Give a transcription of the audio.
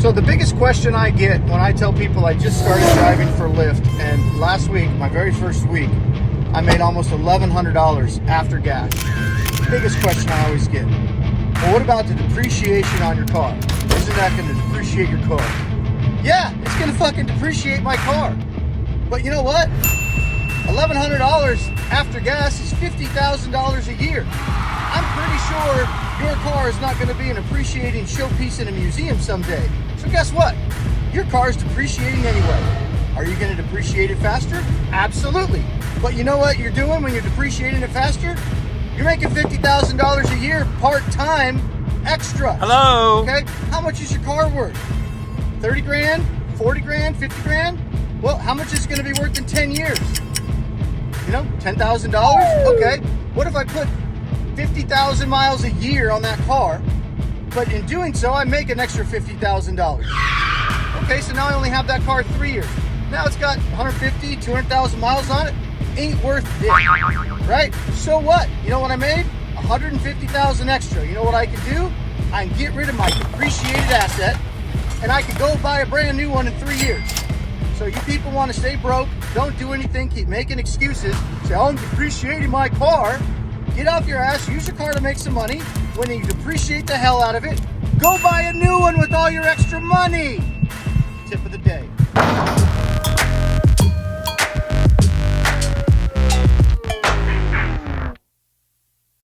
So the biggest question I get when I tell people I just started driving for Lyft, and last week, my very first week, I made almost $1,100 after gas. Biggest question I always get. Well, what about the depreciation on your car? Isn't that going to depreciate your car? Yeah, it's going to fucking depreciate my car. But you know what? $1,100 after gas is $50,000 a year. I'm pretty sure your car is not going to be an appreciating showpiece in a museum someday. So guess what? Your car is depreciating anyway. Are you going to depreciate it faster? Absolutely. But you know what you're doing when you're depreciating it faster? You're making $50,000 a year part-time extra. Hello. Okay? How much is your car worth? 30 grand? 40 grand? 50 grand? Well, how much is it going to be worth in 10 years? You know, $10,000? Okay. What if I put 50,000 miles a year on that car, but in doing so, I make an extra $50,000. Okay, so now I only have that car 3 years. Now it's got 150, 200,000 miles on it. Ain't worth it, right? So what? You know what I made? 150,000 extra. You know what I can do? I can get rid of my depreciated asset, and I can go buy a brand new one in 3 years. So you people want to stay broke, don't do anything, keep making excuses, say, oh, I'm depreciating my car. Get off your ass, use your car to make some money. When you depreciate the hell out of it, go buy a new one with all your extra money.